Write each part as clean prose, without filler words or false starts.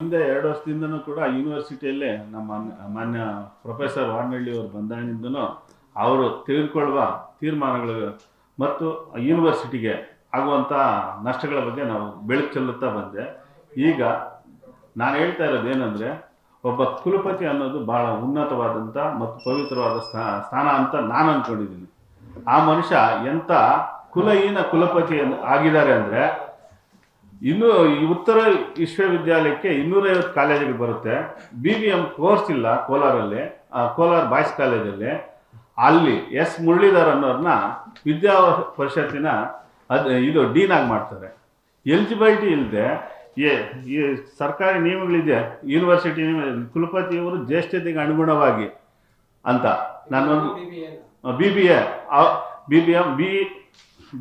ಮುಂದೆ 2 ವರ್ಷದಿಂದನೂ ಕೂಡ ಯೂನಿವರ್ಸಿಟಿಯಲ್ಲೇ ನಮ್ಮ ಮಾನ್ಯ ಪ್ರೊಫೆಸರ್ ವಾರ್ನಹಳ್ಳಿ ಅವರು ಬಂದಾಗಿನಿಂದನೂ ಅವರು ತೆಗೆದುಕೊಳ್ಳುವ ತೀರ್ಮಾನಗಳು ಮತ್ತು ಯೂನಿವರ್ಸಿಟಿಗೆ ಆಗುವಂಥ ನಷ್ಟಗಳ ಬಗ್ಗೆ ನಾವು ಬೆಳಕು ಚೆಲ್ಲುತ್ತಾ ಬಂದೆ. ಈಗ ನಾನು ಹೇಳ್ತಾ ಇರೋದು ಏನಂದರೆ, ಒಬ್ಬ ಕುಲಪತಿ ಅನ್ನೋದು ಭಾಳ ಉನ್ನತವಾದಂಥ ಮತ್ತು ಪವಿತ್ರವಾದ ಸ್ಥಾನ ಅಂತ ನಾನು ಅಂದ್ಕೊಂಡಿದ್ದೀನಿ. ಆ ಮನುಷ್ಯ ಎಂಥ ಕುಲಹೀನ ಕುಲಪತಿ ಆಗಿದ್ದಾರೆ ಅಂದರೆ, ಇನ್ನು ಈ ಉತ್ತರ ವಿಶ್ವವಿದ್ಯಾಲಯಕ್ಕೆ 250 ಕಾಲೇಜುಗಳು ಬರುತ್ತೆ. BBM ಕೋರ್ಸ್ ಇಲ್ಲ ಕೋಲಾರಲ್ಲಿ, ಕೋಲಾರ ಬಾಯ್ಸ್ ಕಾಲೇಜಲ್ಲಿ. ಅಲ್ಲಿ ಎಸ್ ಮುರಳೀಧರ್ ಅನ್ನೋರನ್ನ ವಿದ್ಯಾ ಪರಿಷತ್ತಿನ ಇದು ಡೀನ್ ಆಗಿ ಮಾಡ್ತಾರೆ. ಎಲಿಜಿಬಿಲಿಟಿ ಇಲ್ಲದೆ ಈ ಸರ್ಕಾರಿ ನಿಯಮಗಳಿದೆ, ಯೂನಿವರ್ಸಿಟಿ ಕುಲಪತಿಯವರು ಜ್ಯೇಷ್ಠತೆಗೆ ಅನುಗುಣವಾಗಿ ಅಂತ ನಾನೊಂದು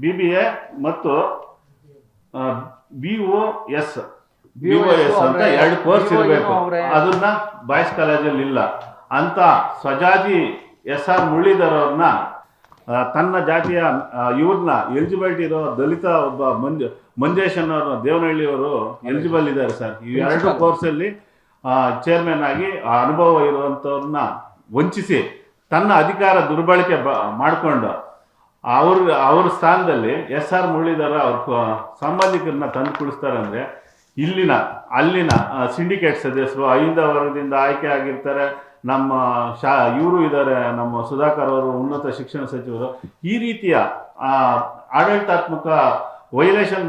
BBA ಮತ್ತು BOS ಅಂತ 2 ಕೋರ್ಸ್ ಇರಬೇಕು. ಅದನ್ನ ಬಾಯ್ಸ್ ಕಾಲೇಜಲ್ಲಿ ಇಲ್ಲ ಅಂತ ಸ್ವಜಾತಿ SR ಮುರಳೀಧರ್ ಅವ್ರನ್ನ ತನ್ನ ಜಾತಿಯ ಇವ್ರನ್ನ ಎಲಿಜಿಬಿಲಿಟಿ ಇರೋ ದಲಿತ ಒಬ್ಬ ಮಂಜೇಶ್ ಅನ್ನೋರು ದೇವನಹಳ್ಳಿಯವರು ಎಲಿಜಿಬಲ್ ಇದ್ದಾರೆ ಸರ್. ಈ 2 ಕೋರ್ಸಲ್ಲಿ ಚೇರ್ಮನ್ ಆಗಿ ಅನುಭವ ಇರುವಂಥವ್ರನ್ನ ವಂಚಿಸಿ ತನ್ನ ಅಧಿಕಾರ ದುರ್ಬಳಕೆ ಮಾಡಿಕೊಂಡು ಅವ್ರ ಸ್ಥಾನದಲ್ಲಿ SR ಮುರಳೀಧರ ಅವ್ರ ಸಂಬಂಧಿಕರನ್ನ ತಂದು ಕುಳಿಸ್ತಾರೆ. ಅಂದರೆ ಅಲ್ಲಿನ ಸಿಂಡಿಕೇಟ್ ಸದಸ್ಯರು 5ನೇ ವರ್ಗದಿಂದ ಆಯ್ಕೆ ಆಗಿರ್ತಾರೆ. ನಮ್ಮ ಇವರು ಇದ್ದಾರೆ, ನಮ್ಮ ಸುಧಾಕರ್ ಅವರು ಉನ್ನತ ಶಿಕ್ಷಣ ಸಚಿವರು. ಈ ರೀತಿಯ ಆಡಳಿತಾತ್ಮಕ ವೈಲೇಷನ್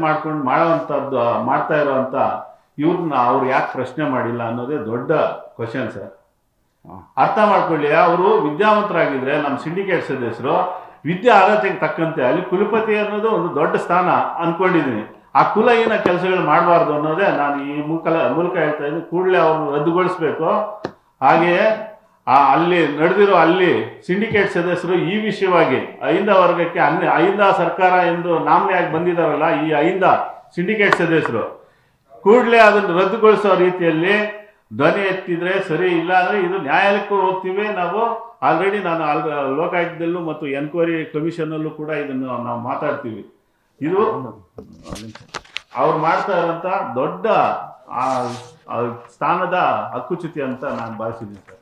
ಮಾಡ್ತಾ ಇರೋವಂಥ ಇವ್ರನ್ನ ಅವ್ರು ಯಾಕೆ ಪ್ರಶ್ನೆ ಮಾಡಿಲ್ಲ ಅನ್ನೋದೇ ದೊಡ್ಡ ಕ್ವಶನ್ ಸರ್. ಅರ್ಥ ಮಾಡ್ಕೊಳ್ಳಿ, ಅವರು ವಿದ್ಯಾವಂತರಾಗಿದ್ರೆ ನಮ್ಮ ಸಿಂಡಿಕೇಟ್ ಸದಸ್ಯರು ವಿದ್ಯಾ ಅರ್ಹತೆಗೆ ತಕ್ಕಂತೆ ಅಲ್ಲಿ ಕುಲಪತಿ ಅನ್ನೋದು ಒಂದು ದೊಡ್ಡ ಸ್ಥಾನ ಅಂದ್ಕೊಂಡಿದ್ದೀನಿ. ಆ ಕುಲಹೀನ ಕೆಲಸಗಳು ಮಾಡಬಾರ್ದು ಅನ್ನೋದೇ ನಾನು ಈ ಮೂಲಕ ಹೇಳ್ತಾ ಇದ್ದೀನಿ. ಕೂಡಲೇ ಅವ್ರನ್ನ ರದ್ದುಗೊಳಿಸ್ಬೇಕು. ಹಾಗೆಯೇ ಅಲ್ಲಿ ನಡೆದಿರೋ ಸಿಂಡಿಕೇಟ್ ಸದಸ್ಯರು ಈ ವಿಷಯವಾಗಿ 5ನೇ ವರ್ಗಕ್ಕೆ 5ನೇ ಸರ್ಕಾರ ಎಂದು ನಾಮನೆಯಾಗಿ ಬಂದಿದ್ದಾರಲ್ಲ, ಈ 5 ಸಿಂಡಿಕೇಟ್ ಸದಸ್ಯರು ಕೂಡಲೇ ಅದನ್ನು ರದ್ದುಗೊಳಿಸೋ ರೀತಿಯಲ್ಲಿ ಧ್ವನಿ ಎತ್ತಿದ್ರೆ ಸರಿ. ಇಲ್ಲ ಅಂದರೆ ಇದು ನ್ಯಾಯಾಲಯಕ್ಕೂ ಹೋಗ್ತೀವಿ ನಾವು. ಆಲ್ರೆಡಿ ನಾನು ಲೋಕಾಯುಕ್ತದಲ್ಲೂ ಮತ್ತು ಎನ್ಕ್ವೈರಿ ಕಮಿಷನಲ್ಲೂ ಕೂಡ ಇದನ್ನು ನಾವು ಮಾತಾಡ್ತೀವಿ. ಇದು ಅವ್ರು ಮಾಡ್ತಾ ಇರೋಂಥ ದೊಡ್ಡ ಸ್ಥಾನದ ಹಕ್ಕುಚ್ಯುತಿ ಅಂತ ನಾನು ಭಾವಿಸಿದ್ದೀನಿ ಸರ್.